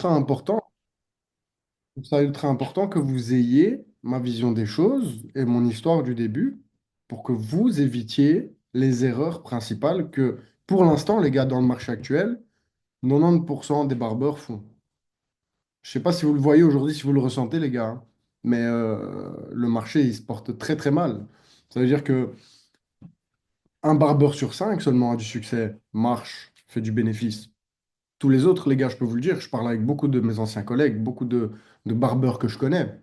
ultra important, je trouve ça ultra important que vous ayez ma vision des choses et mon histoire du début pour que vous évitiez les erreurs principales que, pour l'instant, les gars, dans le marché actuel, 90% des barbeurs font. Je sais pas si vous le voyez aujourd'hui, si vous le ressentez, les gars, hein, mais le marché, il se porte très, très mal. Ça veut dire que un barbeur sur cinq seulement a du succès, marche, fait du bénéfice. Tous les autres, les gars, je peux vous le dire, je parle avec beaucoup de mes anciens collègues, beaucoup de barbeurs que je connais.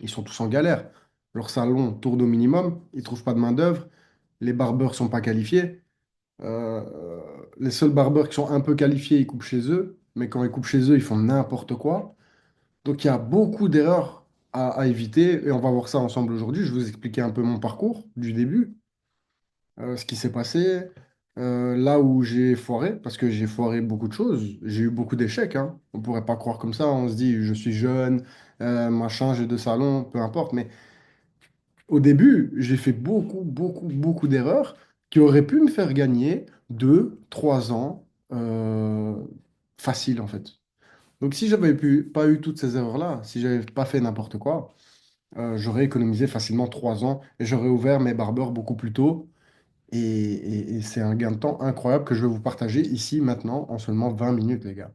Ils sont tous en galère. Leur salon tourne au minimum, ils ne trouvent pas de main-d'œuvre, les barbeurs sont pas qualifiés. Euh, les seuls barbeurs qui sont un peu qualifiés, ils coupent chez eux, mais quand ils coupent chez eux, ils font n'importe quoi. Donc il y a beaucoup d'erreurs à éviter et on va voir ça ensemble aujourd'hui. Je vais vous expliquer un peu mon parcours du début, ce qui s'est passé, là où j'ai foiré, parce que j'ai foiré beaucoup de choses. J'ai eu beaucoup d'échecs, hein. On ne pourrait pas croire comme ça. On se dit, je suis jeune, machin, j'ai deux salons, peu importe. Mais au début, j'ai fait beaucoup, beaucoup, beaucoup d'erreurs qui auraient pu me faire gagner 2, 3 ans facile, en fait. Donc, si j'avais pas eu toutes ces erreurs-là, si j'avais pas fait n'importe quoi, j'aurais économisé facilement 3 ans et j'aurais ouvert mes barbeurs beaucoup plus tôt. Et c'est un gain de temps incroyable que je vais vous partager ici, maintenant, en seulement 20 minutes, les gars.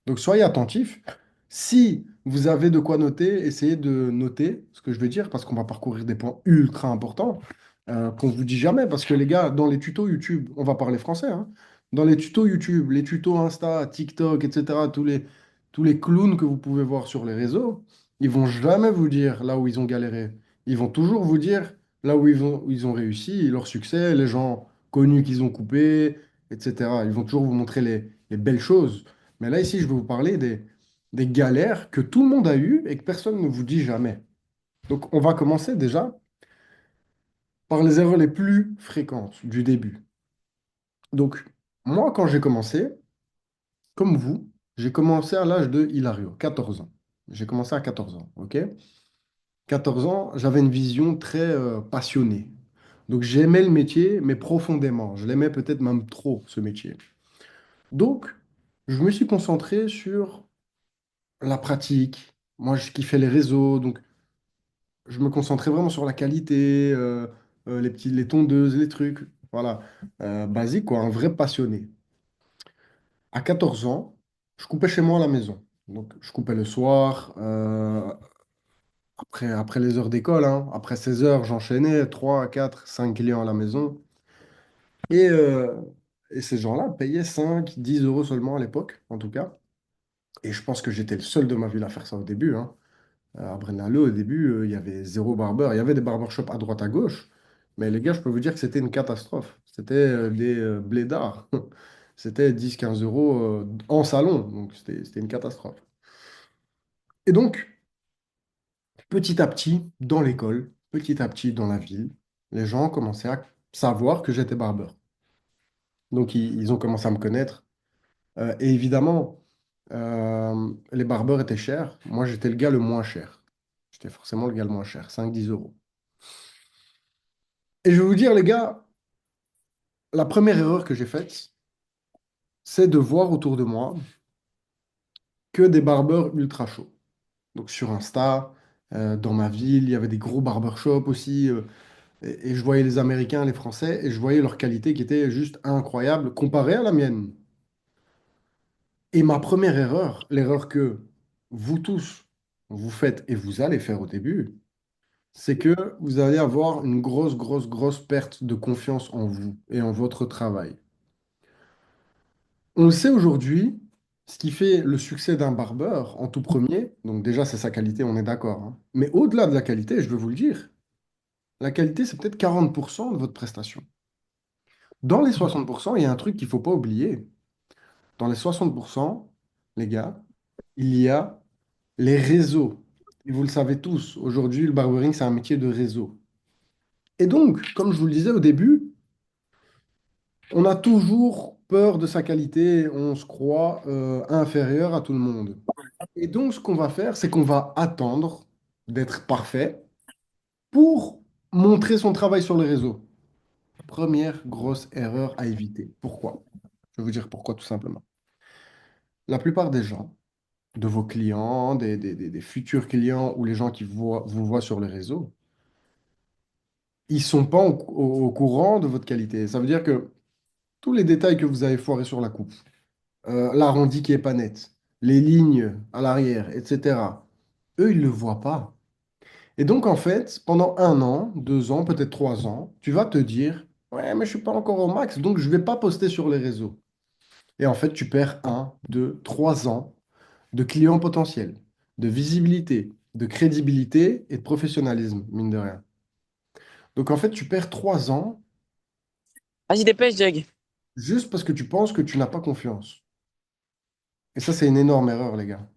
Donc soyez attentifs. Si vous avez de quoi noter, essayez de noter ce que je vais dire parce qu'on va parcourir des points ultra importants qu'on ne vous dit jamais. Parce que les gars, dans les tutos YouTube, on va parler français, hein. Dans les tutos YouTube, les tutos Insta, TikTok, etc., tous les clowns que vous pouvez voir sur les réseaux, ils vont jamais vous dire là où ils ont galéré. Ils vont toujours vous dire là où ils ont réussi, leur succès, les gens connus qu'ils ont coupés, etc. Ils vont toujours vous montrer les belles choses. Mais là, ici, je vais vous parler des galères que tout le monde a eues et que personne ne vous dit jamais. Donc, on va commencer déjà par les erreurs les plus fréquentes du début. Donc, moi, quand j'ai commencé, comme vous, j'ai commencé à l'âge de Hilario, 14 ans. J'ai commencé à 14 ans, ok? 14 ans, j'avais une vision très passionnée. Donc, j'aimais le métier, mais profondément. Je l'aimais peut-être même trop, ce métier. Donc, je me suis concentré sur la pratique. Moi, je kiffais les réseaux, donc je me concentrais vraiment sur la qualité, les tondeuses, les trucs. Voilà. Basique, quoi, un vrai passionné. À 14 ans, je coupais chez moi à la maison. Donc, je coupais le soir, après les heures d'école, hein. Après 16 heures, j'enchaînais 3, 4, 5 clients à la maison. Et, euh, et ces gens-là payaient 5, 10 euros seulement à l'époque, en tout cas. Et je pense que j'étais le seul de ma ville à faire ça au début, hein. À Braine-l'Alleud, au début, il y avait zéro barbeur. Il y avait des barbershops à droite à gauche, mais les gars, je peux vous dire que c'était une catastrophe. C'était des blédards. C'était 10, 15 euros en salon, donc c'était une catastrophe. Et donc, petit à petit, dans l'école, petit à petit, dans la ville, les gens commençaient à savoir que j'étais barbeur. Donc, ils ont commencé à me connaître. Et évidemment, les barbeurs étaient chers. Moi, j'étais le gars le moins cher. J'étais forcément le gars le moins cher, 5, 10 euros. Et je vais vous dire, les gars, la première erreur que j'ai faite, c'est de voir autour de moi que des barbeurs ultra chauds. Donc sur Insta, dans ma ville, il y avait des gros barbershops aussi. Et je voyais les Américains, les Français, et je voyais leur qualité qui était juste incroyable comparée à la mienne. Et ma première erreur, l'erreur que vous tous, vous faites et vous allez faire au début, c'est que vous allez avoir une grosse, grosse, grosse perte de confiance en vous et en votre travail. On le sait aujourd'hui, ce qui fait le succès d'un barbeur en tout premier, donc déjà c'est sa qualité, on est d'accord, hein. Mais au-delà de la qualité, je veux vous le dire, la qualité c'est peut-être 40% de votre prestation. Dans les 60%, il y a un truc qu'il ne faut pas oublier. Dans les 60%, les gars, il y a les réseaux. Et vous le savez tous, aujourd'hui le barbering c'est un métier de réseau. Et donc, comme je vous le disais au début, on a toujours peur de sa qualité, on se croit inférieur à tout le monde. Et donc, ce qu'on va faire, c'est qu'on va attendre d'être parfait pour montrer son travail sur les réseaux. Première grosse erreur à éviter. Pourquoi? Je vais vous dire pourquoi tout simplement. La plupart des gens, de vos clients, des futurs clients ou les gens qui vous voient sur les réseaux, ils sont pas au courant de votre qualité. Ça veut dire que tous les détails que vous avez foirés sur la coupe, l'arrondi qui est pas net, les lignes à l'arrière, etc., eux, ils ne le voient pas. Et donc, en fait, pendant 1 an, 2 ans, peut-être 3 ans, tu vas te dire, ouais, mais je suis pas encore au max, donc je vais pas poster sur les réseaux. Et en fait, tu perds 1, 2, 3 ans de clients potentiels, de visibilité, de crédibilité et de professionnalisme, mine de rien. Donc, en fait, tu perds 3 ans Vas-y, dépêche, Jag. juste parce que tu penses que tu n'as pas confiance. Et ça, c'est une énorme erreur, les gars.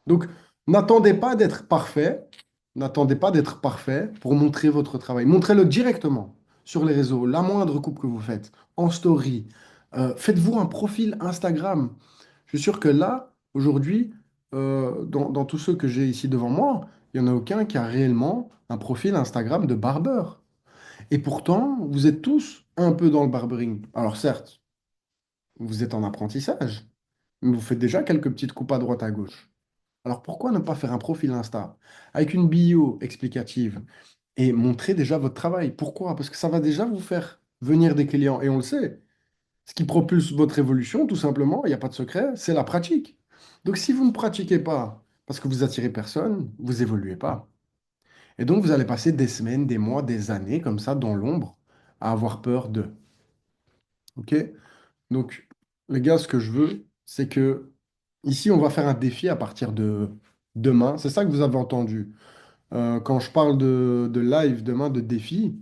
Donc, n'attendez pas d'être parfait. N'attendez pas d'être parfait pour montrer votre travail. Montrez-le directement sur les réseaux, la moindre coupe que vous faites, en story. Faites-vous un profil Instagram. Je suis sûr que là, aujourd'hui, dans tous ceux que j'ai ici devant moi, il n'y en a aucun qui a réellement un profil Instagram de barbeur. Et pourtant, vous êtes tous un peu dans le barbering. Alors certes, vous êtes en apprentissage, mais vous faites déjà quelques petites coupes à droite à gauche. Alors pourquoi ne pas faire un profil Insta avec une bio explicative et montrer déjà votre travail? Pourquoi? Parce que ça va déjà vous faire venir des clients. Et on le sait, ce qui propulse votre évolution, tout simplement, il n'y a pas de secret, c'est la pratique. Donc si vous ne pratiquez pas parce que vous attirez personne, vous évoluez pas. Et donc vous allez passer des semaines, des mois, des années comme ça dans l'ombre à avoir peur d'eux. OK? Donc les gars, ce que je veux, c'est que ici, on va faire un défi à partir de demain. C'est ça que vous avez entendu. Quand je parle de live demain, de défi,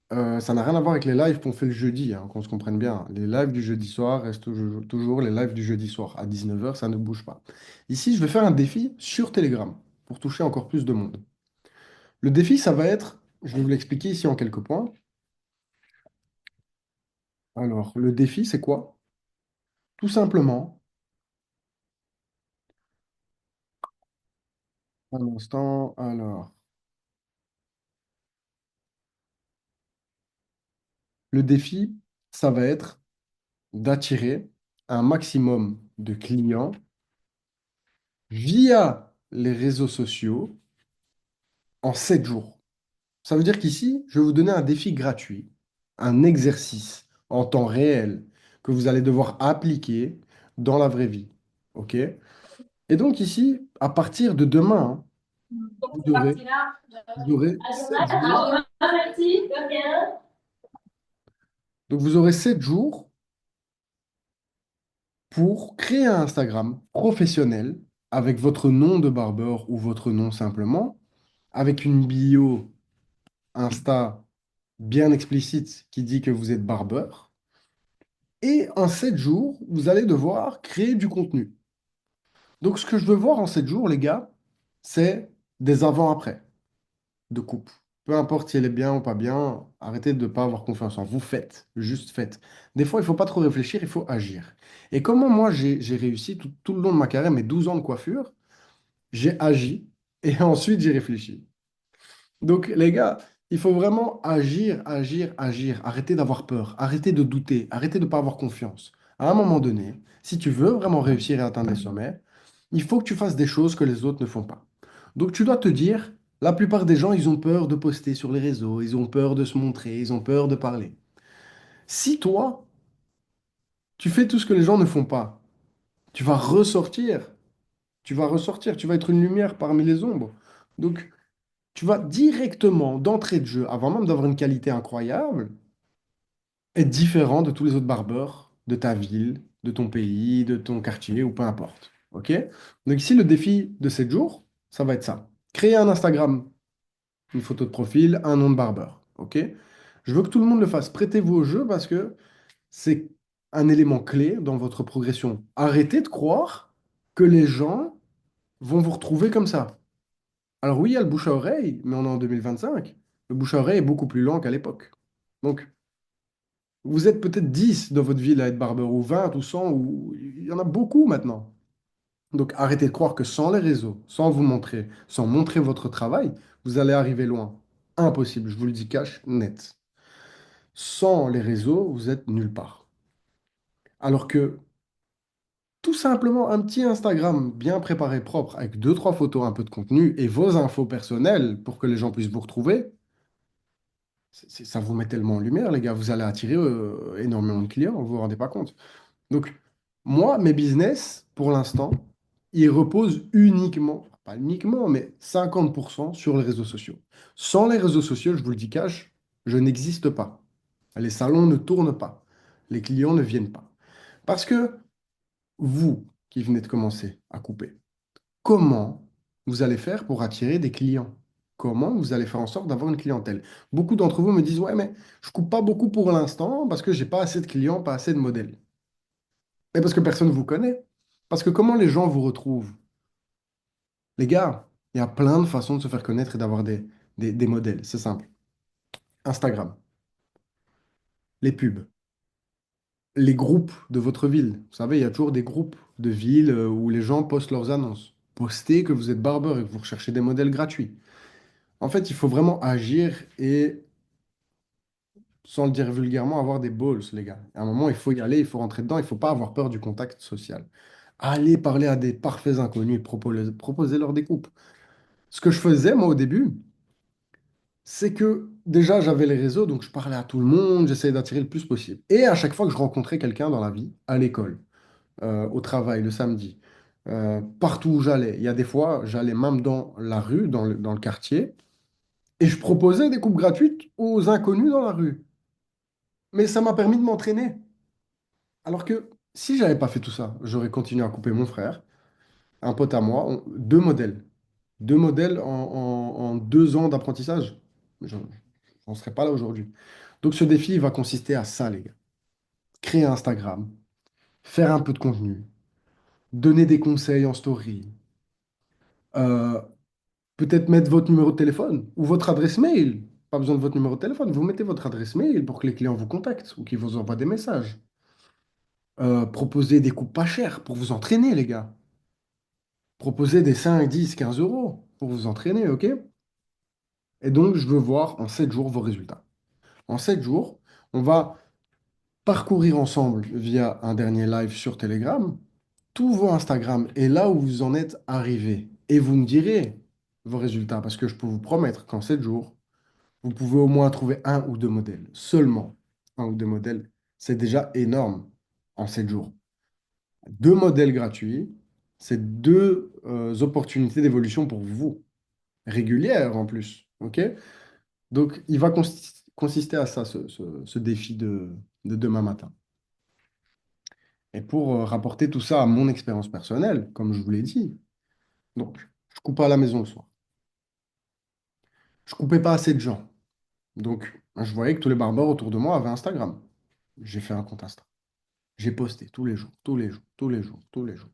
ça n'a rien à voir avec les lives qu'on fait le jeudi, hein, qu'on se comprenne bien. Les lives du jeudi soir restent toujours les lives du jeudi soir. À 19 h, ça ne bouge pas. Ici, je vais faire un défi sur Telegram pour toucher encore plus de monde. Le défi, ça va être, je vais vous l'expliquer ici en quelques points. Alors, le défi, c'est quoi? Tout simplement, un instant, alors, le défi, ça va être d'attirer un maximum de clients via les réseaux sociaux en 7 jours. Ça veut dire qu'ici, je vais vous donner un défi gratuit, un exercice en temps réel que vous allez devoir appliquer dans la vraie vie. OK? Et donc ici, à partir de demain, hein, vous aurez, vous aurez 7 jours. Donc vous aurez 7 jours pour créer un Instagram professionnel avec votre nom de barbeur ou votre nom simplement, avec une bio Insta bien explicite qui dit que vous êtes barbeur. Et en 7 jours, vous allez devoir créer du contenu. Donc, ce que je veux voir en 7 jours, les gars, c'est des avant-après de coupe. Peu importe si elle est bien ou pas bien, arrêtez de ne pas avoir confiance en vous. Faites, juste faites. Des fois, il ne faut pas trop réfléchir, il faut agir. Et comment moi, j'ai réussi tout le long de ma carrière, mes 12 ans de coiffure, j'ai agi et ensuite j'ai réfléchi. Donc, les gars, il faut vraiment agir, agir, agir. Arrêtez d'avoir peur, arrêtez de douter, arrêtez de ne pas avoir confiance. À un moment donné, si tu veux vraiment réussir et atteindre les sommets, il faut que tu fasses des choses que les autres ne font pas. Donc, tu dois te dire, la plupart des gens, ils ont peur de poster sur les réseaux, ils ont peur de se montrer, ils ont peur de parler. Si toi, tu fais tout ce que les gens ne font pas, tu vas ressortir, tu vas être une lumière parmi les ombres. Donc, tu vas directement, d'entrée de jeu, avant même d'avoir une qualité incroyable, être différent de tous les autres barbeurs de ta ville, de ton pays, de ton quartier ou peu importe. OK? Donc ici, le défi de 7 jours, ça va être ça. Créer un Instagram, une photo de profil, un nom de barbeur. OK? Je veux que tout le monde le fasse. Prêtez-vous au jeu parce que c'est un élément clé dans votre progression. Arrêtez de croire que les gens vont vous retrouver comme ça. Alors oui, il y a le bouche à oreille, mais on est en 2025. Le bouche à oreille est beaucoup plus lent qu'à l'époque. Donc, vous êtes peut-être 10 dans votre ville à être barbeur, ou 20, ou 100, ou il y en a beaucoup maintenant. Donc, arrêtez de croire que sans les réseaux, sans vous montrer, sans montrer votre travail, vous allez arriver loin. Impossible, je vous le dis cash, net. Sans les réseaux, vous êtes nulle part. Alors que tout simplement un petit Instagram bien préparé, propre, avec deux, trois photos, un peu de contenu et vos infos personnelles pour que les gens puissent vous retrouver, ça vous met tellement en lumière, les gars. Vous allez attirer énormément de clients, vous vous rendez pas compte. Donc, moi, mes business, pour l'instant, ils reposent uniquement, pas uniquement, mais 50% sur les réseaux sociaux. Sans les réseaux sociaux, je vous le dis cash, je n'existe pas. Les salons ne tournent pas. Les clients ne viennent pas. Parce que vous, qui venez de commencer à couper, comment vous allez faire pour attirer des clients? Comment vous allez faire en sorte d'avoir une clientèle? Beaucoup d'entre vous me disent, ouais, mais je coupe pas beaucoup pour l'instant parce que j'ai pas assez de clients, pas assez de modèles. Mais parce que personne ne vous connaît. Parce que comment les gens vous retrouvent? Les gars, il y a plein de façons de se faire connaître et d'avoir des modèles. C'est simple. Instagram, les pubs, les groupes de votre ville. Vous savez, il y a toujours des groupes de villes où les gens postent leurs annonces. Postez que vous êtes barbeur et que vous recherchez des modèles gratuits. En fait, il faut vraiment agir et, sans le dire vulgairement, avoir des balls, les gars. À un moment, il faut y aller, il faut rentrer dedans, il ne faut pas avoir peur du contact social. Allez parler à des parfaits inconnus, proposez-leur des coupes. Ce que je faisais, moi, au début, c'est que déjà, j'avais les réseaux, donc je parlais à tout le monde, j'essayais d'attirer le plus possible. Et à chaque fois que je rencontrais quelqu'un dans la vie, à l'école, au travail, le samedi, partout où j'allais, il y a des fois, j'allais même dans la rue, dans le quartier, et je proposais des coupes gratuites aux inconnus dans la rue. Mais ça m'a permis de m'entraîner. Alors que si j'avais pas fait tout ça, j'aurais continué à couper mon frère, un pote à moi, deux modèles. Deux modèles en 2 ans d'apprentissage. Je n'en serais pas là aujourd'hui. Donc ce défi, il va consister à ça, les gars. Créer un Instagram, faire un peu de contenu, donner des conseils en story, euh, peut-être mettre votre numéro de téléphone ou votre adresse mail. Pas besoin de votre numéro de téléphone, vous mettez votre adresse mail pour que les clients vous contactent ou qu'ils vous envoient des messages. Proposer des coûts pas chers pour vous entraîner, les gars. Proposer des 5, 10, 15 euros pour vous entraîner, ok? Et donc, je veux voir en 7 jours vos résultats. En 7 jours, on va parcourir ensemble via un dernier live sur Telegram tous vos Instagram et là où vous en êtes arrivé. Et vous me direz vos résultats parce que je peux vous promettre qu'en 7 jours, vous pouvez au moins trouver un ou deux modèles. Seulement un ou deux modèles. C'est déjà énorme en 7 jours. Deux modèles gratuits, c'est deux opportunités d'évolution pour vous, régulières en plus. OK? Donc, il va consister à ça, ce défi de demain matin. Et pour rapporter tout ça à mon expérience personnelle, comme je vous l'ai dit, donc, je coupe pas à la maison le soir. Je coupais pas assez de gens. Donc, je voyais que tous les barbeurs autour de moi avaient Instagram. J'ai fait un compte Insta. J'ai posté tous les jours, tous les jours, tous les jours, tous les jours.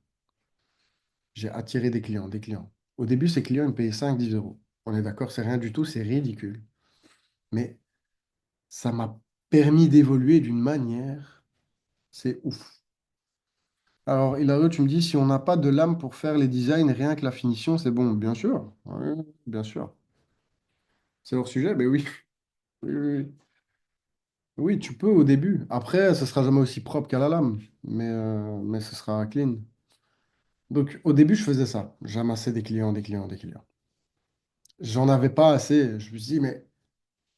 J'ai attiré des clients, des clients. Au début, ces clients ils me payaient 5, 10 euros. On est d'accord, c'est rien du tout, c'est ridicule. Mais ça m'a permis d'évoluer d'une manière, c'est ouf. Alors, Hilario, tu me dis, si on n'a pas de l'âme pour faire les designs, rien que la finition, c'est bon. Bien sûr, oui, bien sûr. C'est leur sujet, mais oui. Oui, oui, oui. Oui, tu peux au début. Après, ce sera jamais aussi propre qu'à la lame, mais ce sera clean. Donc, au début, je faisais ça. J'amassais des clients, des clients, des clients. J'en avais pas assez. Je me suis dit, mais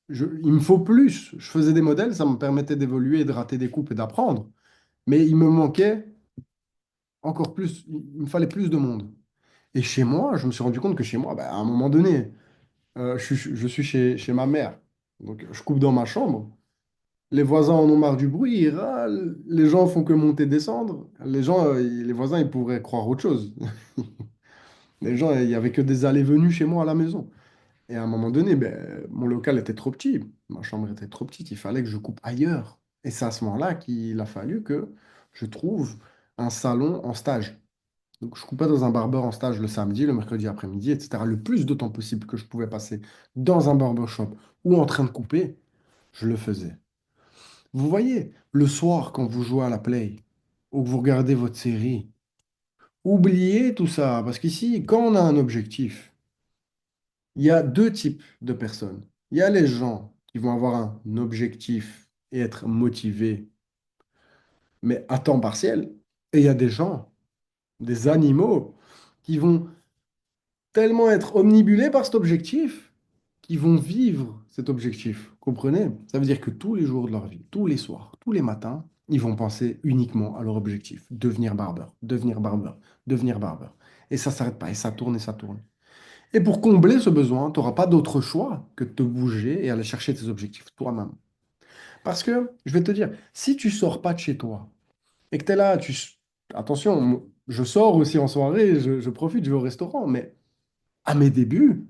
il me faut plus. Je faisais des modèles, ça me permettait d'évoluer, de rater des coupes et d'apprendre. Mais il me manquait encore plus. Il me fallait plus de monde. Et chez moi, je me suis rendu compte que chez moi, bah, à un moment donné, je suis chez ma mère. Donc, je coupe dans ma chambre. Les voisins en ont marre du bruit, ils râlent. Les gens font que monter, descendre. Les gens, les voisins, ils pourraient croire autre chose. Les gens, il n'y avait que des allées-venues chez moi à la maison. Et à un moment donné, ben, mon local était trop petit. Ma chambre était trop petite. Il fallait que je coupe ailleurs. Et c'est à ce moment-là qu'il a fallu que je trouve un salon en stage. Donc, je coupais dans un barbeur en stage le samedi, le mercredi après-midi, etc. Le plus de temps possible que je pouvais passer dans un barbershop ou en train de couper, je le faisais. Vous voyez, le soir, quand vous jouez à la play ou que vous regardez votre série, oubliez tout ça. Parce qu'ici, quand on a un objectif, il y a deux types de personnes. Il y a les gens qui vont avoir un objectif et être motivés, mais à temps partiel. Et il y a des gens des animaux qui vont tellement être omnibulés par cet objectif qu'ils vont vivre cet objectif. Comprenez? Ça veut dire que tous les jours de leur vie, tous les soirs, tous les matins, ils vont penser uniquement à leur objectif, devenir barbeur, devenir barbeur, devenir barbeur. Et ça s'arrête pas, et ça tourne et ça tourne. Et pour combler ce besoin, tu n'auras pas d'autre choix que de te bouger et aller chercher tes objectifs toi-même. Parce que, je vais te dire, si tu sors pas de chez toi et que tu es là, attention, je sors aussi en soirée, je profite, je vais au restaurant, mais à mes débuts,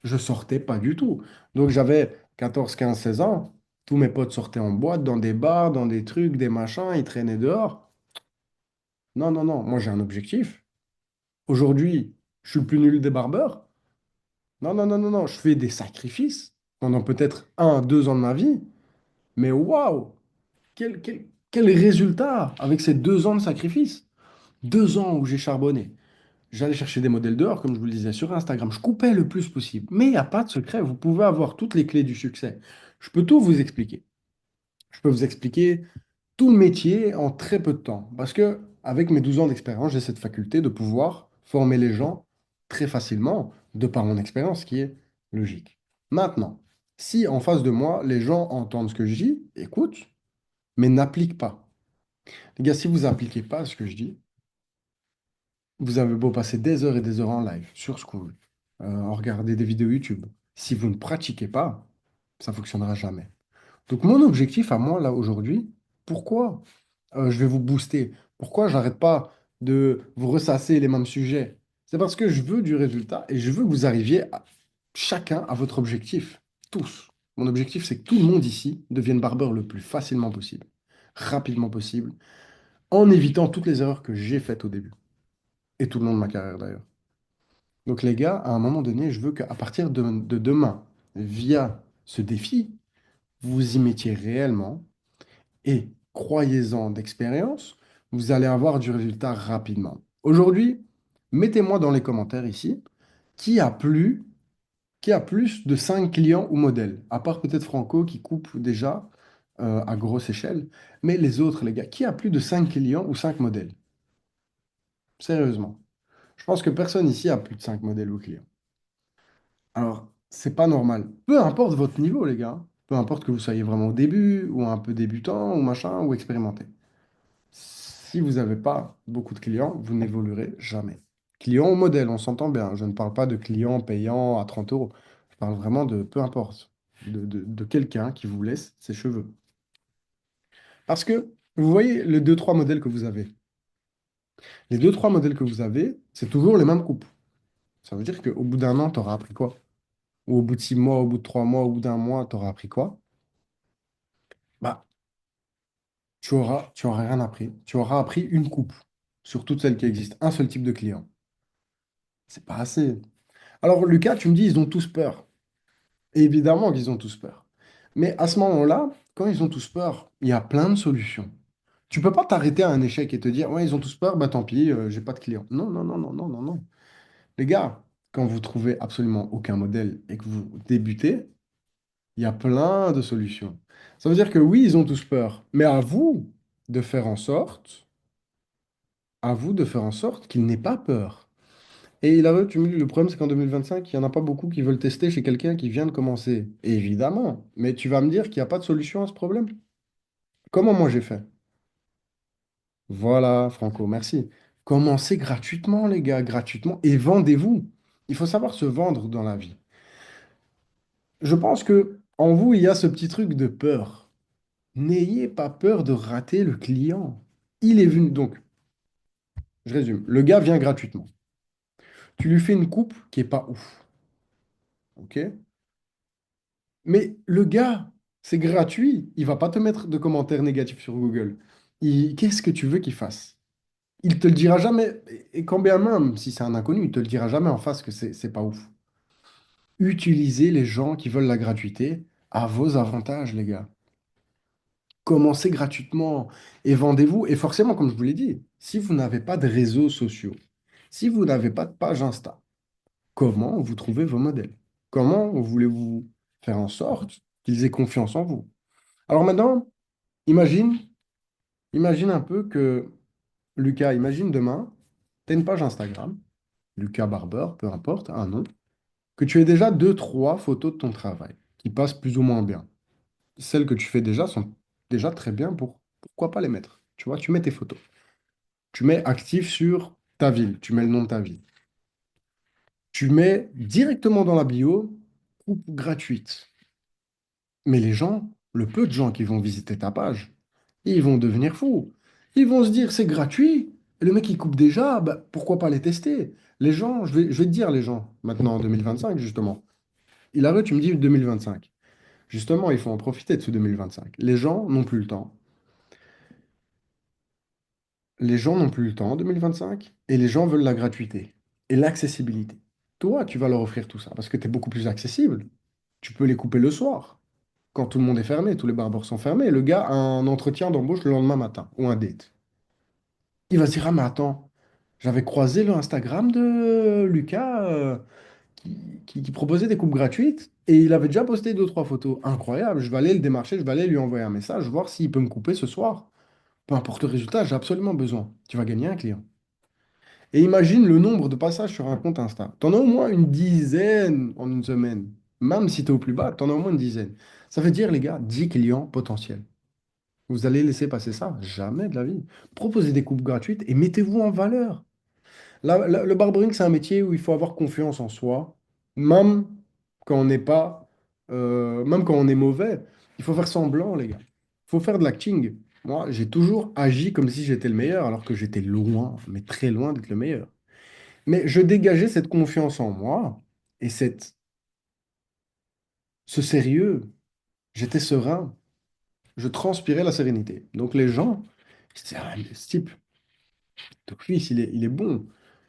je sortais pas du tout. Donc j'avais 14, 15, 16 ans. Tous mes potes sortaient en boîte, dans des bars, dans des trucs, des machins, ils traînaient dehors. Non, non, non, moi j'ai un objectif. Aujourd'hui, je suis le plus nul des barbeurs. Non, non, non, non, non, je fais des sacrifices pendant peut-être 1, 2 ans de ma vie. Mais waouh, quel résultat avec ces 2 ans de sacrifice. 2 ans où j'ai charbonné. J'allais chercher des modèles dehors, comme je vous le disais, sur Instagram. Je coupais le plus possible. Mais il n'y a pas de secret. Vous pouvez avoir toutes les clés du succès. Je peux tout vous expliquer. Je peux vous expliquer tout le métier en très peu de temps. Parce que avec mes 12 ans d'expérience, j'ai cette faculté de pouvoir former les gens très facilement, de par mon expérience, qui est logique. Maintenant, si en face de moi, les gens entendent ce que je dis, écoutent, mais n'appliquent pas. Les gars, si vous n'appliquez pas ce que je dis, vous avez beau passer des heures et des heures en live sur School, en regarder des vidéos YouTube. Si vous ne pratiquez pas, ça ne fonctionnera jamais. Donc mon objectif à moi, là, aujourd'hui, pourquoi je vais vous booster? Pourquoi j'arrête pas de vous ressasser les mêmes sujets? C'est parce que je veux du résultat et je veux que vous arriviez chacun à votre objectif. Tous. Mon objectif, c'est que tout le monde ici devienne barbeur le plus facilement possible, rapidement possible, en évitant toutes les erreurs que j'ai faites au début. Et tout le long de ma carrière d'ailleurs. Donc les gars, à un moment donné, je veux qu'à partir de demain, via ce défi, vous y mettiez réellement et croyez-en d'expérience, vous allez avoir du résultat rapidement. Aujourd'hui, mettez-moi dans les commentaires ici qui a plus, qui a plus de 5 clients ou modèles, à part peut-être Franco qui coupe déjà à grosse échelle, mais les autres, les gars, qui a plus de 5 clients ou 5 modèles? Sérieusement. Je pense que personne ici a plus de 5 modèles ou clients. Alors, c'est pas normal. Peu importe votre niveau, les gars. Peu importe que vous soyez vraiment au début, ou un peu débutant, ou machin, ou expérimenté. Si vous n'avez pas beaucoup de clients, vous n'évoluerez jamais. Client ou modèle, on s'entend bien. Je ne parle pas de clients payants à 30 euros. Je parle vraiment de peu importe. De quelqu'un qui vous laisse ses cheveux. Parce que, vous voyez les deux, trois modèles que vous avez. Les deux, trois modèles que vous avez, c'est toujours les mêmes coupes. Ça veut dire qu'au bout d'un an, tu auras appris quoi? Ou au bout de 6 mois, au bout de 3 mois, au bout d'un mois, tu auras appris quoi? Bah, tu auras rien appris. Tu auras appris une coupe sur toutes celles qui existent. Un seul type de client. C'est pas assez. Alors, Lucas, tu me dis, ils ont tous peur. Évidemment qu'ils ont tous peur. Mais à ce moment-là, quand ils ont tous peur, il y a plein de solutions. Tu peux pas t'arrêter à un échec et te dire, ouais, ils ont tous peur, bah tant pis, j'ai pas de clients. Non, non, non, non, non, non, non. Les gars, quand vous trouvez absolument aucun modèle et que vous débutez, il y a plein de solutions. Ça veut dire que oui, ils ont tous peur, mais de faire en sorte, à vous de faire en sorte qu'ils n'aient pas peur. Et là, tu me dis, le problème, c'est qu'en 2025, il n'y en a pas beaucoup qui veulent tester chez quelqu'un qui vient de commencer. Évidemment, mais tu vas me dire qu'il n'y a pas de solution à ce problème. Comment moi j'ai fait? Voilà, Franco, merci. Commencez gratuitement, les gars, gratuitement, et vendez-vous. Il faut savoir se vendre dans la vie. Je pense que en vous, il y a ce petit truc de peur. N'ayez pas peur de rater le client. Il est venu. Donc, je résume. Le gars vient gratuitement. Tu lui fais une coupe qui est pas ouf. OK? Mais le gars, c'est gratuit. Il va pas te mettre de commentaires négatifs sur Google. Qu'est-ce que tu veux qu'il fasse? Il te le dira jamais. Et quand bien même, si c'est un inconnu, il te le dira jamais en face que c'est pas ouf. Utilisez les gens qui veulent la gratuité à vos avantages, les gars. Commencez gratuitement et vendez-vous. Et forcément, comme je vous l'ai dit, si vous n'avez pas de réseaux sociaux, si vous n'avez pas de page Insta, comment vous trouvez vos modèles? Comment voulez-vous faire en sorte qu'ils aient confiance en vous? Alors maintenant, imagine, imagine un peu que, Lucas, imagine demain, Tu as une page Instagram, Lucas Barber, peu importe, un nom, que tu aies déjà deux, trois photos de ton travail qui passent plus ou moins bien. Celles que tu fais déjà sont déjà très bien pour pourquoi pas les mettre. Tu vois, tu mets tes photos. Tu mets actif sur ta ville, tu mets le nom de ta ville. Tu mets directement dans la bio, coupe gratuite. Mais les gens, le peu de gens qui vont visiter ta page, ils vont devenir fous. Ils vont se dire, c'est gratuit. Et le mec, il coupe déjà, bah, pourquoi pas les tester? Les gens, je vais te dire, les gens, maintenant en 2025, justement. Il arrive, tu me dis 2025. Justement, il faut en profiter de ce 2025. Les gens n'ont plus le temps. Les gens n'ont plus le temps en 2025 et les gens veulent la gratuité et l'accessibilité. Toi, tu vas leur offrir tout ça parce que tu es beaucoup plus accessible. Tu peux les couper le soir, quand tout le monde est fermé, tous les barbers sont fermés. Le gars a un entretien d'embauche le lendemain matin ou un date. Il va se dire, ah mais attends, j'avais croisé le Instagram de Lucas qui proposait des coupes gratuites et il avait déjà posté deux, trois photos. Incroyable, je vais aller le démarcher, je vais aller lui envoyer un message, voir s'il peut me couper ce soir. Peu importe le résultat, j'ai absolument besoin. Tu vas gagner un client. Et imagine le nombre de passages sur un compte Insta. T'en as au moins une dizaine en une semaine. Même si tu es au plus bas, t'en as au moins une dizaine. Ça veut dire, les gars, 10 clients potentiels. Vous allez laisser passer ça? Jamais de la vie. Proposez des coupes gratuites et mettez-vous en valeur. Le barbering, c'est un métier où il faut avoir confiance en soi, même quand on n'est pas, même quand on est mauvais. Il faut faire semblant, les gars. Il faut faire de l'acting. Moi, j'ai toujours agi comme si j'étais le meilleur, alors que j'étais loin, mais très loin d'être le meilleur. Mais je dégageais cette confiance en moi et ce sérieux. J'étais serein. Je transpirais la sérénité. Donc les gens, je disais, ah, mais ce type, d'office, il est bon.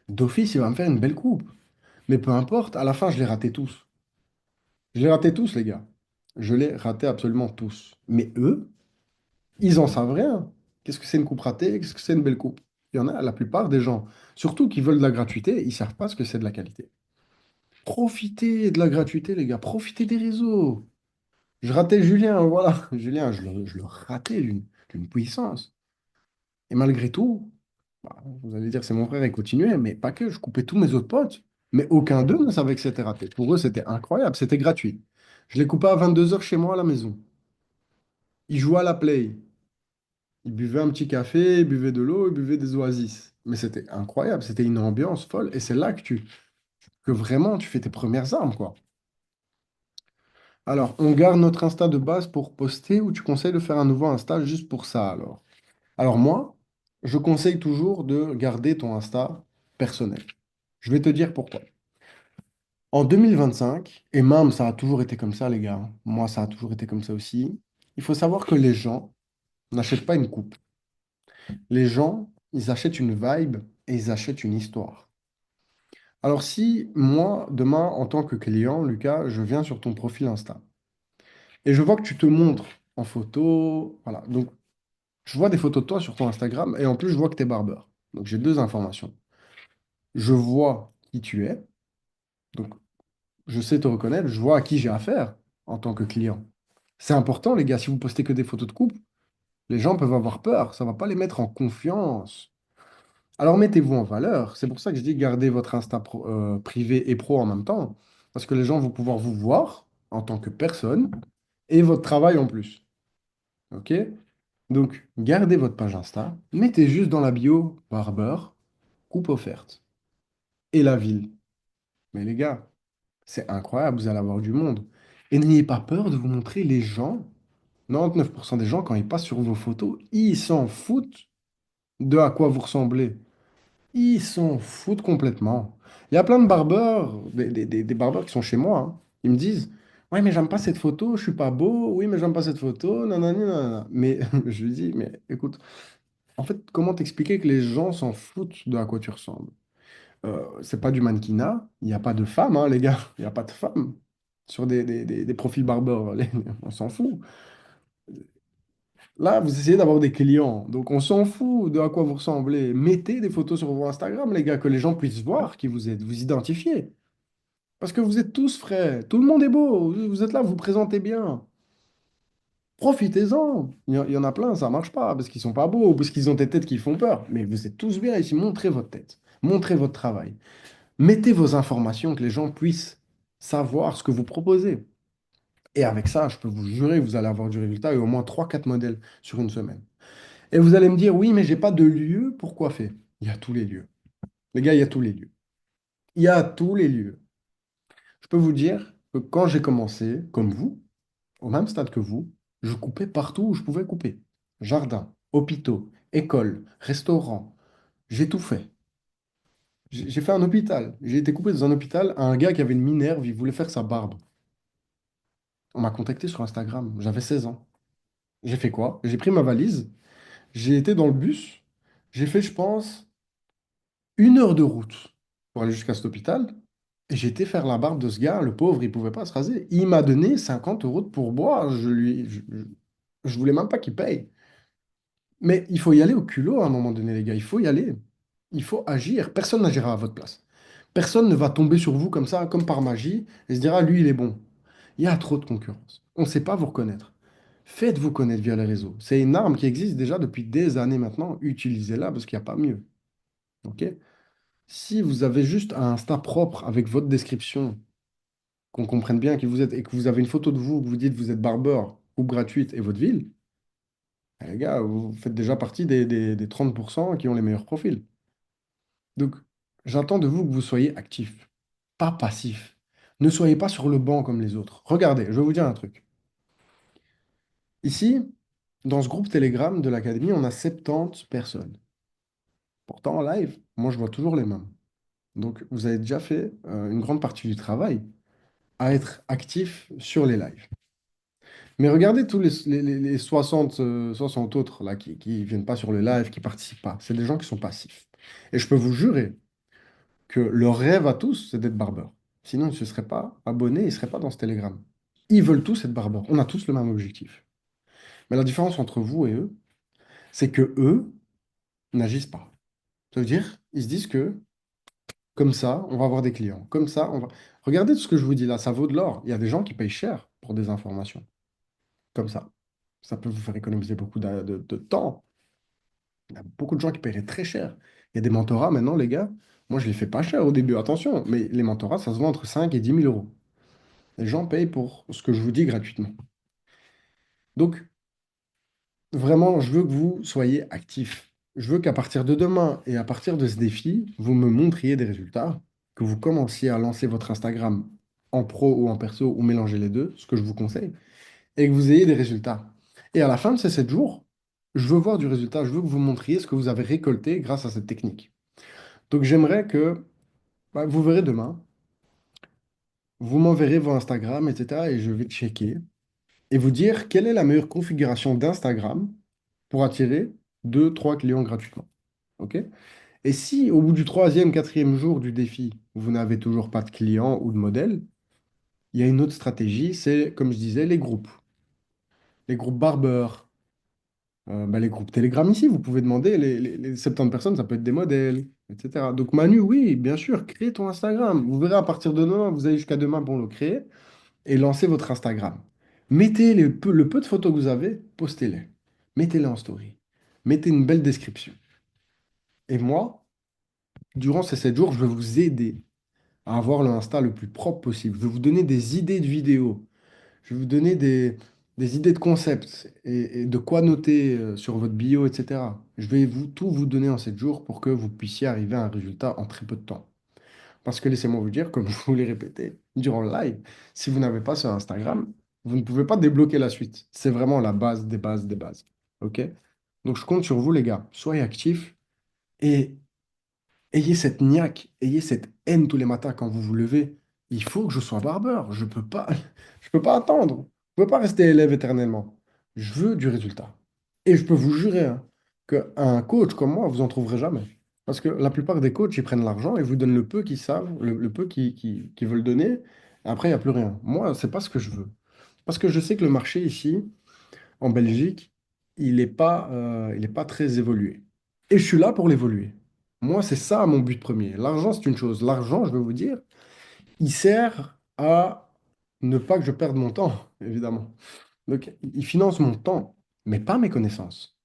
D'office, il va me faire une belle coupe. Mais peu importe, à la fin, je les ratais tous. Je les ratais tous, les gars. Je les ratais absolument tous. Mais eux, ils en savent rien. Qu'est-ce que c'est une coupe ratée? Qu'est-ce que c'est une belle coupe? Il y en a, la plupart des gens, surtout qui veulent de la gratuité, ils ne savent pas ce que c'est de la qualité. Profitez de la gratuité, les gars. Profitez des réseaux. Je ratais Julien, voilà. Julien, je le ratais d'une puissance. Et malgré tout, bah, vous allez dire c'est mon frère et continuait, mais pas que, je coupais tous mes autres potes. Mais aucun d'eux ne savait que c'était raté. Pour eux, c'était incroyable, c'était gratuit. Je les coupais à 22 heures chez moi à la maison. Ils jouaient à la play. Ils buvaient un petit café, ils buvaient de l'eau, ils buvaient des oasis. Mais c'était incroyable, c'était une ambiance folle. Et c'est là que vraiment tu fais tes premières armes, quoi. Alors, on garde notre Insta de base pour poster ou tu conseilles de faire un nouveau Insta juste pour ça, alors? Alors moi, je conseille toujours de garder ton Insta personnel. Je vais te dire pourquoi. En 2025, et même ça a toujours été comme ça, les gars, hein, moi ça a toujours été comme ça aussi, il faut savoir que les gens n'achètent pas une coupe. Les gens, ils achètent une vibe et ils achètent une histoire. Alors si moi, demain, en tant que client, Lucas, je viens sur ton profil Insta et je vois que tu te montres en photo, voilà, donc je vois des photos de toi sur ton Instagram et en plus je vois que tu es barbeur. Donc j'ai deux informations. Je vois qui tu es, donc je sais te reconnaître, je vois à qui j'ai affaire en tant que client. C'est important, les gars, si vous postez que des photos de couple, les gens peuvent avoir peur, ça ne va pas les mettre en confiance. Alors mettez-vous en valeur. C'est pour ça que je dis gardez votre Insta privé et pro en même temps, parce que les gens vont pouvoir vous voir en tant que personne et votre travail en plus. OK? Donc, gardez votre page Insta, mettez juste dans la bio barbeur, coupe offerte et la ville. Mais les gars, c'est incroyable, vous allez avoir du monde. Et n'ayez pas peur de vous montrer les gens. 99% des gens, quand ils passent sur vos photos, ils s'en foutent de à quoi vous ressemblez. Ils s'en foutent complètement. Il y a plein de barbeurs, des barbeurs qui sont chez moi, hein. Ils me disent, ouais, mais j'aime pas cette photo, je suis pas beau. Oui, mais j'aime pas cette photo. Nanani, nanana. Mais je lui dis, mais écoute, en fait, comment t'expliquer que les gens s'en foutent de à quoi tu ressembles? C'est pas du mannequinat, il n'y a pas de femmes, hein, les gars. Il n'y a pas de femmes sur des profils barbeurs. On s'en fout. Là, vous essayez d'avoir des clients, donc on s'en fout de à quoi vous ressemblez. Mettez des photos sur vos Instagram, les gars, que les gens puissent voir qui vous êtes, vous identifier. Parce que vous êtes tous frais, tout le monde est beau, vous êtes là, vous vous présentez bien. Profitez-en. Il y en a plein, ça marche pas, parce qu'ils sont pas beaux, parce qu'ils ont des têtes qui font peur. Mais vous êtes tous bien ici, montrez votre tête. Montrez votre travail. Mettez vos informations, que les gens puissent savoir ce que vous proposez. Et avec ça, je peux vous jurer que vous allez avoir du résultat et au moins trois quatre modèles sur une semaine. Et vous allez me dire, oui, mais j'ai pas de lieu pour coiffer. Il y a tous les lieux. Les gars, il y a tous les lieux. Il y a tous les lieux. Je peux vous dire que quand j'ai commencé, comme vous, au même stade que vous, je coupais partout où je pouvais couper. Jardin, hôpitaux, écoles, restaurants, j'ai tout fait. J'ai fait un hôpital. J'ai été coupé dans un hôpital à un gars qui avait une minerve, il voulait faire sa barbe. On m'a contacté sur Instagram, j'avais 16 ans. J'ai fait quoi? J'ai pris ma valise, j'ai été dans le bus, j'ai fait, je pense, 1 heure de route pour aller jusqu'à cet hôpital. Et j'ai été faire la barbe de ce gars, le pauvre, il pouvait pas se raser. Il m'a donné 50 euros de pourboire. Je voulais même pas qu'il paye. Mais il faut y aller au culot à un moment donné, les gars. Il faut y aller. Il faut agir. Personne n'agira à votre place. Personne ne va tomber sur vous comme ça, comme par magie, et se dira, lui, il est bon. Il y a trop de concurrence. On ne sait pas vous reconnaître. Faites-vous connaître via les réseaux. C'est une arme qui existe déjà depuis des années maintenant. Utilisez-la parce qu'il n'y a pas mieux. OK? Si vous avez juste un Insta propre avec votre description, qu'on comprenne bien qui vous êtes et que vous avez une photo de vous, que vous dites vous êtes barbeur, coupe gratuite et votre ville, les gars, vous faites déjà partie des 30% qui ont les meilleurs profils. Donc, j'attends de vous que vous soyez actif, pas passif. Ne soyez pas sur le banc comme les autres. Regardez, je vais vous dire un truc. Ici, dans ce groupe Telegram de l'académie, on a 70 personnes. Pourtant, en live, moi, je vois toujours les mêmes. Donc, vous avez déjà fait une grande partie du travail à être actif sur les lives. Mais regardez tous les 60 60 autres là, qui viennent pas sur le live, qui participent pas. C'est des gens qui sont passifs. Et je peux vous jurer que leur rêve à tous, c'est d'être barbeur. Sinon, ils ne se seraient pas abonnés, ils ne seraient pas dans ce Telegram. Ils veulent tous être barbeurs. On a tous le même objectif. Mais la différence entre vous et eux, c'est que eux n'agissent pas. Ça veut dire, ils se disent que comme ça, on va avoir des clients. Comme ça, on va. Regardez tout ce que je vous dis là, ça vaut de l'or. Il y a des gens qui payent cher pour des informations. Comme ça. Ça peut vous faire économiser beaucoup de temps. Il y a beaucoup de gens qui paieraient très cher. Il y a des mentorats maintenant, les gars. Moi, je les fais pas cher au début, attention. Mais les mentorats, ça se vend entre 5 et 10 000 euros. Les gens payent pour ce que je vous dis gratuitement. Donc, vraiment, je veux que vous soyez actifs. Je veux qu'à partir de demain et à partir de ce défi, vous me montriez des résultats, que vous commenciez à lancer votre Instagram en pro ou en perso ou mélanger les deux, ce que je vous conseille, et que vous ayez des résultats. Et à la fin de ces 7 jours, je veux voir du résultat. Je veux que vous montriez ce que vous avez récolté grâce à cette technique. Donc, j'aimerais que vous verrez demain, vous m'enverrez vos Instagram, etc. et je vais checker et vous dire quelle est la meilleure configuration d'Instagram pour attirer 2, 3 clients gratuitement. OK? Et si au bout du troisième, quatrième jour du défi, vous n'avez toujours pas de clients ou de modèles, il y a une autre stratégie, c'est, comme je disais, les groupes. Les groupes barbeurs, les groupes Telegram ici, vous pouvez demander, les 70 personnes, ça peut être des modèles, etc. Donc Manu, oui, bien sûr, crée ton Instagram. Vous verrez à partir de demain, vous avez jusqu'à demain pour le créer et lancez votre Instagram. Mettez le peu de photos que vous avez, postez-les. Mettez-les en story. Mettez une belle description. Et moi, durant ces 7 jours, je vais vous aider à avoir le Insta le plus propre possible. Je vais vous donner des idées de vidéos. Je vais vous donner des idées de concepts et de quoi noter sur votre bio, etc. Je vais tout vous donner en 7 jours pour que vous puissiez arriver à un résultat en très peu de temps. Parce que laissez-moi vous dire, comme je vous l'ai répété durant le live, si vous n'avez pas sur Instagram, vous ne pouvez pas débloquer la suite. C'est vraiment la base des bases des bases. OK? Donc je compte sur vous, les gars. Soyez actifs et ayez cette niaque, ayez cette haine tous les matins quand vous vous levez. Il faut que je sois barbeur. Je peux pas, je peux pas attendre. Je peux pas rester élève éternellement. Je veux du résultat. Et je peux vous jurer hein, qu'un coach comme moi, vous en trouverez jamais. Parce que la plupart des coachs, ils prennent l'argent et vous donnent le peu qu'ils savent, le peu qu'ils veulent donner. Après, il n'y a plus rien. Moi, c'est pas ce que je veux. Parce que je sais que le marché ici, en Belgique, il est pas très évolué. Et je suis là pour l'évoluer. Moi, c'est ça mon but premier. L'argent, c'est une chose. L'argent, je vais vous dire, il sert à ne pas que je perde mon temps, évidemment. Donc, il finance mon temps, mais pas mes connaissances.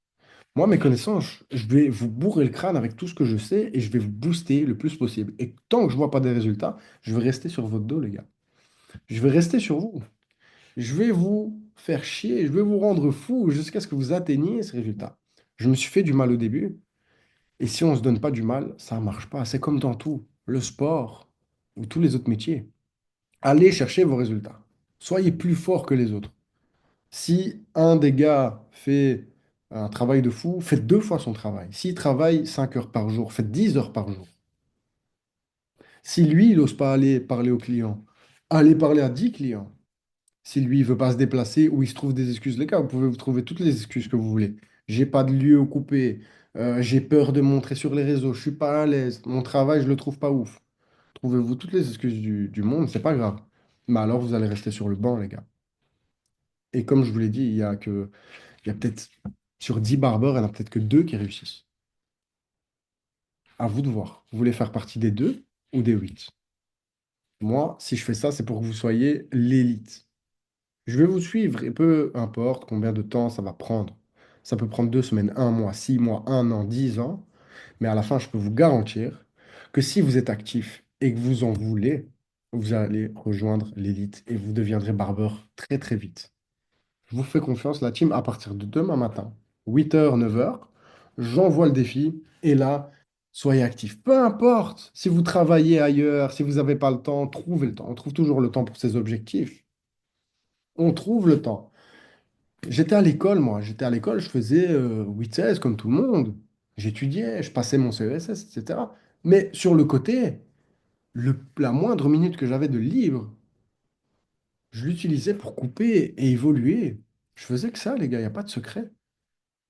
Moi, mes connaissances, je vais vous bourrer le crâne avec tout ce que je sais et je vais vous booster le plus possible. Et tant que je vois pas des résultats, je vais rester sur votre dos, les gars. Je vais rester sur vous. Je vais vous faire chier, je vais vous rendre fou jusqu'à ce que vous atteigniez ce résultat. Je me suis fait du mal au début, et si on ne se donne pas du mal, ça ne marche pas. C'est comme dans tout, le sport ou tous les autres métiers. Allez chercher vos résultats. Soyez plus fort que les autres. Si un des gars fait un travail de fou, faites deux fois son travail. S'il travaille 5 heures par jour, faites 10 heures par jour. Si lui, il n'ose pas aller parler aux clients, allez parler à 10 clients. Si lui, il veut pas se déplacer ou il se trouve des excuses, les gars, vous pouvez vous trouver toutes les excuses que vous voulez. J'ai pas de lieu occupé, j'ai peur de montrer sur les réseaux, je suis pas à l'aise, mon travail, je le trouve pas ouf. Trouvez-vous toutes les excuses du monde, c'est pas grave. Mais alors, vous allez rester sur le banc, les gars. Et comme je vous l'ai dit, il y a peut-être sur 10 barbeurs, il y en a peut-être que deux qui réussissent. À vous de voir. Vous voulez faire partie des deux ou des 8? Moi, si je fais ça, c'est pour que vous soyez l'élite. Je vais vous suivre et peu importe combien de temps ça va prendre. Ça peut prendre 2 semaines, un mois, 6 mois, un an, 10 ans. Mais à la fin, je peux vous garantir que si vous êtes actif et que vous en voulez, vous allez rejoindre l'élite et vous deviendrez barbeur très très vite. Je vous fais confiance, la team, à partir de demain matin, 8 h, 9 h, j'envoie le défi et là, soyez actifs. Peu importe si vous travaillez ailleurs, si vous n'avez pas le temps, trouvez le temps. On trouve toujours le temps pour ses objectifs. On trouve le temps. J'étais à l'école, moi. J'étais à l'école, je faisais 8-16 comme tout le monde. J'étudiais, je passais mon CESS, etc. Mais sur le côté, la moindre minute que j'avais de libre, je l'utilisais pour couper et évoluer. Je faisais que ça, les gars, il n'y a pas de secret.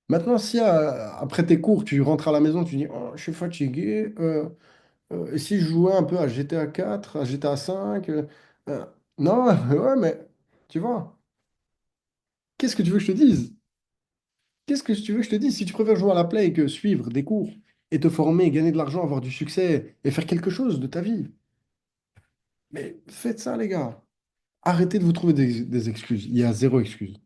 Maintenant, si après tes cours, tu rentres à la maison, tu dis, oh, je suis fatigué, et si je jouais un peu à GTA 4, à GTA 5, non, ouais, mais tu vois, qu'est-ce que tu veux que je te dise? Qu'est-ce que tu veux que je te dise? Si tu préfères jouer à la play que suivre des cours et te former, gagner de l'argent, avoir du succès et faire quelque chose de ta vie, mais faites ça, les gars. Arrêtez de vous trouver des excuses. Il y a zéro excuse.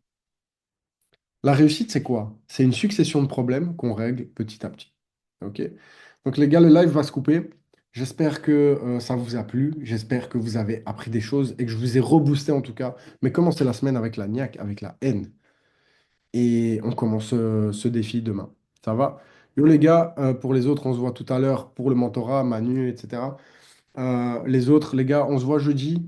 La réussite, c'est quoi? C'est une succession de problèmes qu'on règle petit à petit. OK? Donc, les gars, le live va se couper. J'espère que ça vous a plu. J'espère que vous avez appris des choses et que je vous ai reboosté en tout cas. Mais commencez la semaine avec la niaque, avec la haine. Et on commence ce défi demain. Ça va? Yo les gars, pour les autres, on se voit tout à l'heure pour le mentorat, Manu, etc. Les autres, les gars, on se voit jeudi.